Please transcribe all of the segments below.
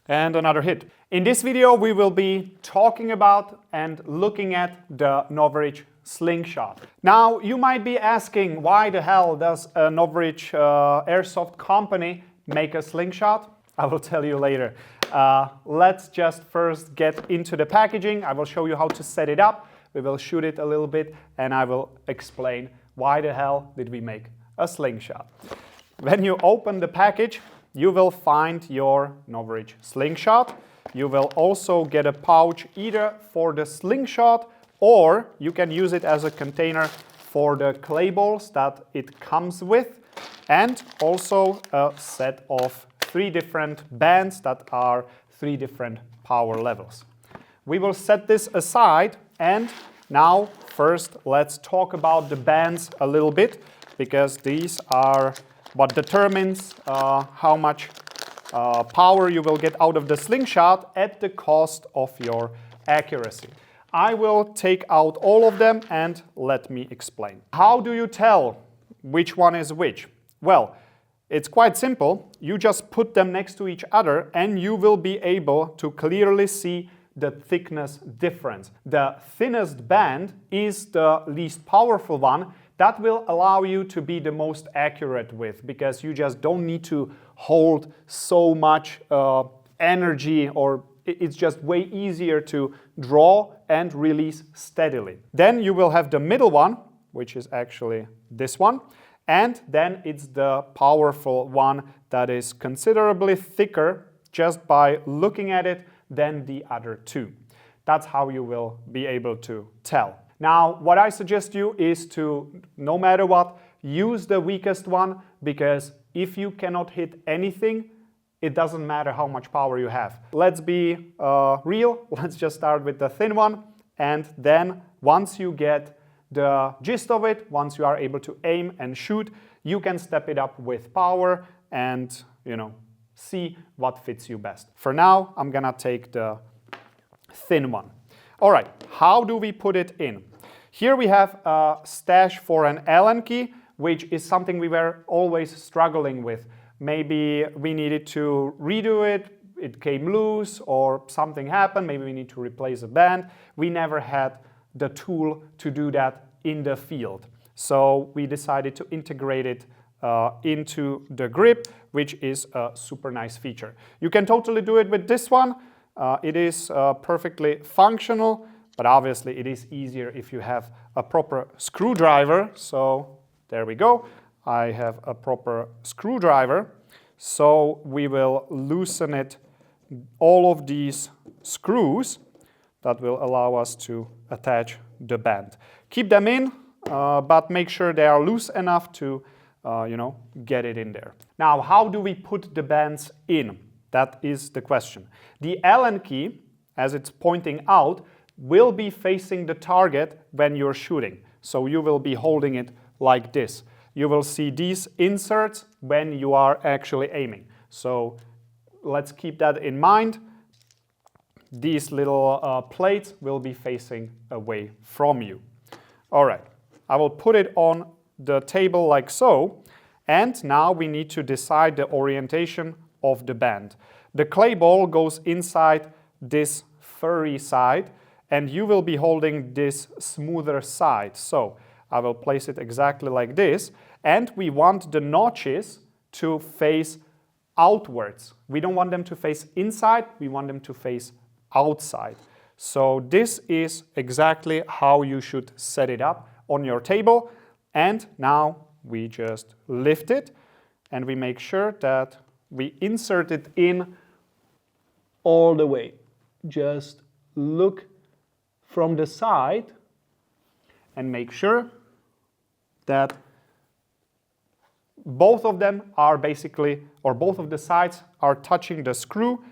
And another hit. In this video we will be talking about and looking at the Novritsch Slingshot. Now you might be asking, why the hell does a Novritsch Airsoft company make a slingshot? I will tell you later. Let's just first get into the packaging. I will show you how to set it up. We will shoot it a little bit and I will explain why the hell did we make a slingshot. When you open the package, you will find your Novritsch Slingshot. You will also get a pouch either for the slingshot or you can use it as a container for the clay balls that it comes with, and also a set of 3 different bands that are 3 different power levels. We will set this aside, and now first let's talk about the bands a little bit, because these are what determines how much power you will get out of the slingshot at the cost of your accuracy. I will take out all of them and let me explain. How do you tell which one is which? Well, it's quite simple. You just put them next to each other and you will be able to clearly see the thickness difference. The thinnest band is the least powerful one. That will allow you to be the most accurate with, because you just don't need to hold so much energy, or it's just way easier to draw and release steadily. Then you will have the middle one, which is actually this one, and then it's the powerful one that is considerably thicker just by looking at it than the other 2. That's how you will be able to tell. Now, what I suggest you is to, no matter what, use the weakest one, because if you cannot hit anything, it doesn't matter how much power you have. Let's be real. Let's just start with the thin one, and then once you get the gist of it, once you are able to aim and shoot, you can step it up with power and, see what fits you best. For now, I'm gonna take the thin one. All right, how do we put it in? Here we have a stash for an Allen key, which is something we were always struggling with. Maybe we needed to redo it, it came loose, or something happened, maybe we need to replace a band. We never had the tool to do that in the field. So we decided to integrate it into the grip, which is a super nice feature. You can totally do it with this one. It is perfectly functional, but obviously it is easier if you have a proper screwdriver. So there we go. I have a proper screwdriver. So we will loosen it, all of these screws that will allow us to attach the band. Keep them in, but make sure they are loose enough to get it in there. Now, how do we put the bands in? That is the question. The Allen key, as it's pointing out, will be facing the target when you're shooting. So you will be holding it like this. You will see these inserts when you are actually aiming. So let's keep that in mind. These little plates will be facing away from you. All right, I will put it on the table like so. And now we need to decide the orientation of the band. The clay ball goes inside this furry side, and you will be holding this smoother side. So I will place it exactly like this, and we want the notches to face outwards. We don't want them to face inside, we want them to face outside. So this is exactly how you should set it up on your table. And now we just lift it and we make sure that we insert it in all the way. Just look from the side and make sure that both of them are basically, or both of the sides are touching the screw,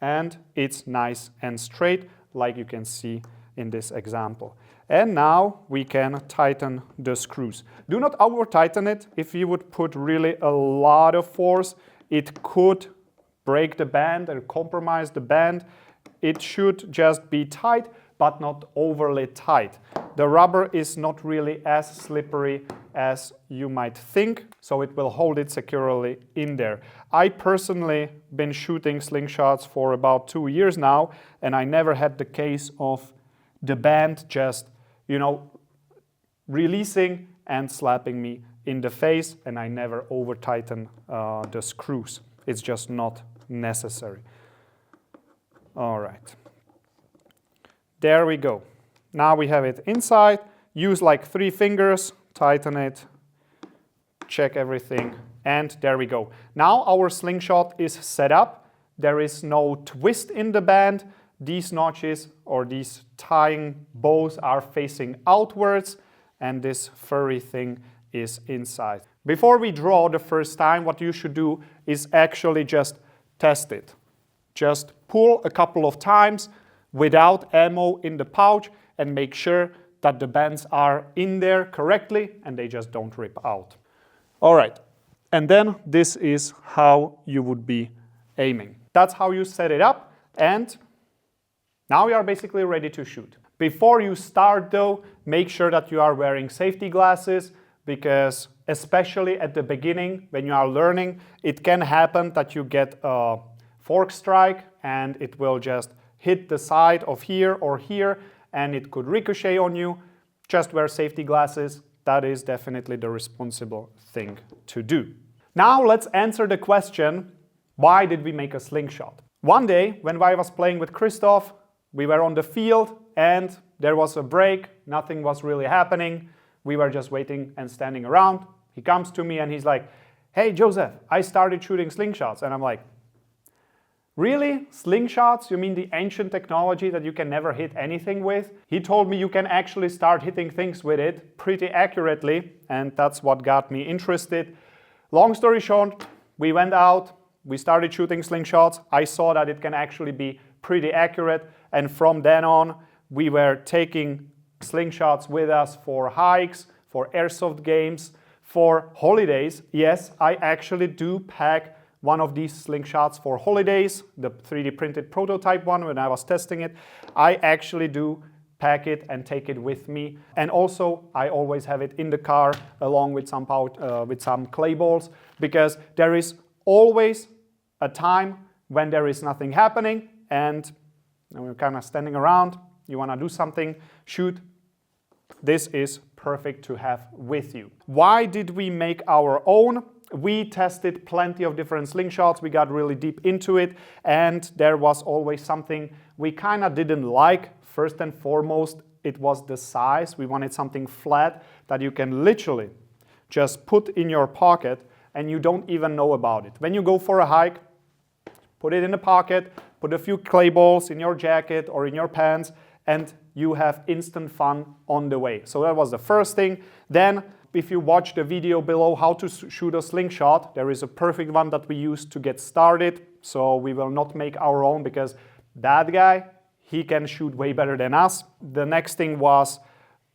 and it's nice and straight, like you can see in this example. And now we can tighten the screws. Do not over tighten it. If you would put really a lot of force, it could break the band or compromise the band. It should just be tight, but not overly tight. the rubber is not really as slippery as you might think, so it will hold it securely in there. I personally been shooting slingshots for about 2 years now, and I never had the case of the band just, you know, releasing and slapping me in the face, and I never over tighten the screws. It's just not necessary. All right. There we go. Now we have it inside. Use like 3 fingers, tighten it, check everything, and there we go. Now our slingshot is set up. There is no twist in the band. These notches or these tying bows are facing outwards, and this furry thing is inside. Before we draw the first time, what you should do is actually just test it. Just pull a couple of times without ammo in the pouch and make sure that the bands are in there correctly and they just don't rip out. All right, and then this is how you would be aiming. That's how you set it up, and now you are basically ready to shoot. Before you start though, make sure that you are wearing safety glasses, because especially at the beginning when you are learning, it can happen that you get a fork strike and it will just hit the side of here or here and it could ricochet on you. Just wear safety glasses. That is definitely the responsible thing to do. Now let's answer the question, why did we make a slingshot? One day when I was playing with Christoph, we were on the field and there was a break, nothing was really happening. We were just waiting and standing around. He comes to me and he's like, "Hey Joseph, I started shooting slingshots." And I'm like, "Really? Slingshots? You mean the ancient technology that you can never hit anything with?" He told me you can actually start hitting things with it pretty accurately, and that's what got me interested. Long story short, we went out, we started shooting slingshots. I saw that it can actually be pretty accurate, and from then on, we were taking slingshots with us for hikes, for airsoft games, for holidays. Yes, I actually do pack one of these slingshots for holidays, the 3D printed prototype one when I was testing it. I actually do pack it and take it with me. And also, I always have it in the car along with some clay balls, because there is always a time when there is nothing happening and we're kind of standing around, you want to do something, shoot. This is perfect to have with you. Why did we make our own? We tested plenty of different slingshots. We got really deep into it, and there was always something we kind of didn't like. First and foremost, it was the size. We wanted something flat that you can literally just put in your pocket and you don't even know about it. When you go for a hike, put it in the pocket, put a few clay balls in your jacket or in your pants, and you have instant fun on the way. So that was the first thing. Then, if you watch the video below how to shoot a slingshot, there is a perfect one that we used to get started. So we will not make our own, because that guy, he can shoot way better than us. The next thing was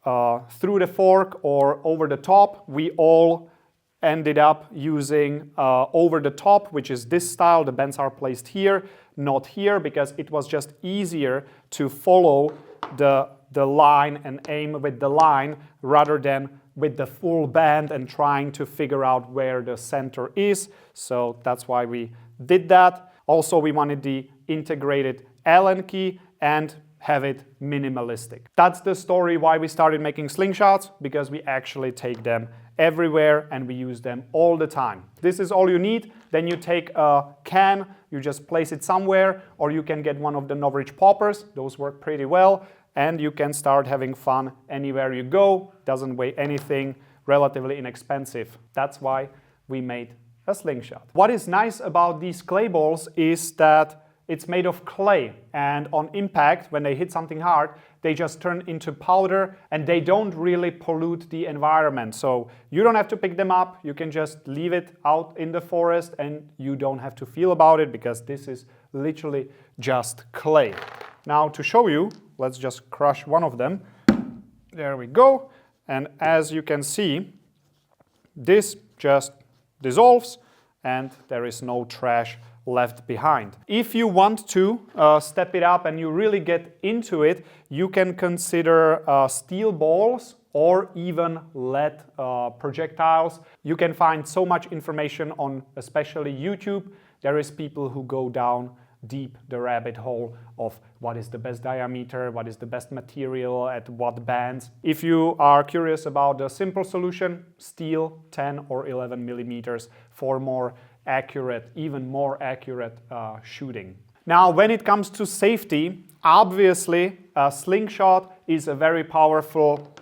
through the fork or over the top. We all ended up using over the top, which is this style. The bands are placed here, not here, because it was just easier to follow the line and aim with the line rather than with the full band and trying to figure out where the center is. So that's why we did that. Also, we wanted the integrated Allen key and have it minimalistic. That's the story why we started making slingshots, because we actually take them everywhere and we use them all the time. This is all you need. Then you take a can, you just place it somewhere, or you can get one of the Novritsch poppers. Those work pretty well, and you can start having fun anywhere you go. Doesn't weigh anything, relatively inexpensive. That's why we made a slingshot. What is nice about these clay balls is that it's made of clay, and on impact, when they hit something hard, they just turn into powder and they don't really pollute the environment. So you don't have to pick them up, you can just leave it out in the forest and you don't have to feel about it, because this is literally just clay. Now to show you, let's just crush one of them. There we go. And as you can see, this just dissolves and there is no trash left behind. If you want to step it up and you really get into it, you can consider steel balls or even lead projectiles. You can find so much information on especially YouTube. There is people who go down deep the rabbit hole of what is the best diameter, what is the best material, at what bands. If you are curious about the simple solution, steel 10 or 11 millimeters for more accurate, even more accurate shooting. Now, when it comes to safety, obviously a slingshot is a very powerful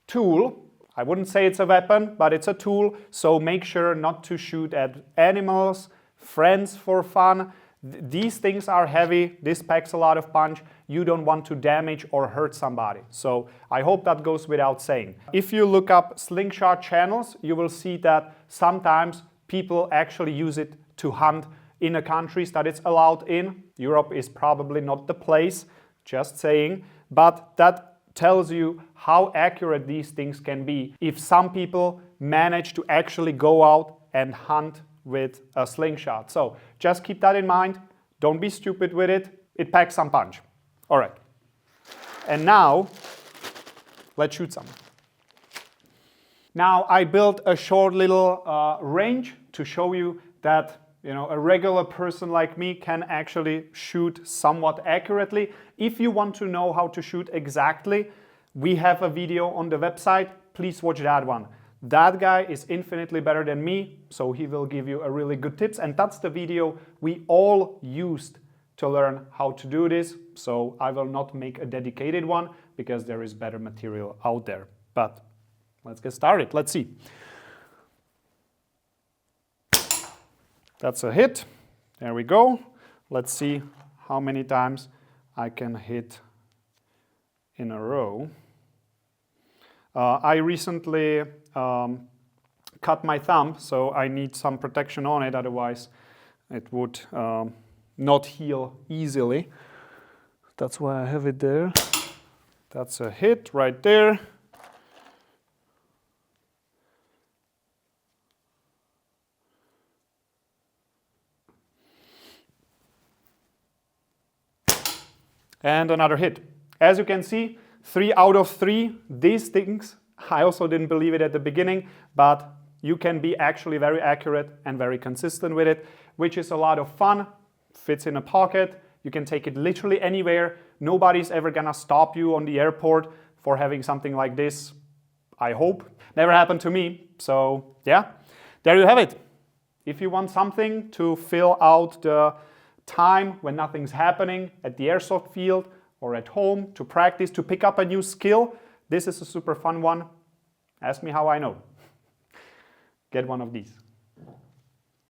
tool. I wouldn't say it's a weapon, but it's a tool, so make sure not to shoot at animals, friends for fun. These things are heavy, this packs a lot of punch, you don't want to damage or hurt somebody. So I hope that goes without saying. If you look up slingshot channels, you will see that sometimes people actually use it to hunt in the countries that it's allowed in. Europe is probably not the place, just saying, but that tells you how accurate these things can be if some people manage to actually go out and hunt with a slingshot. So just keep that in mind. Don't be stupid with it. It packs some punch. All right. And now, let's shoot some. Now I built a short little range to show you that a regular person like me can actually shoot somewhat accurately. If you want to know how to shoot exactly, we have a video on the website. Please watch that one. That guy is infinitely better than me, so he will give you a really good tips, and that's the video we all used to learn how to do this. So I will not make a dedicated one because there is better material out there. But let's get started. Let's see. That's a hit. There we go. Let's see how many times I can hit in a row. I recently cut my thumb, so I need some protection on it, otherwise it would not heal easily. That's why I have it there. That's a hit right there. And another hit. As you can see, 3 out of 3, these things, I also didn't believe it at the beginning, but you can be actually very accurate and very consistent with it, which is a lot of fun, fits in a pocket, you can take it literally anywhere, nobody's ever gonna stop you on the airport for having something like this, I hope. Never happened to me, so yeah, there you have it. If you want something to fill out the time when nothing's happening at the airsoft field, or at home, to practice, to pick up a new skill, this is a super fun one. Ask me how I know. Get one of these.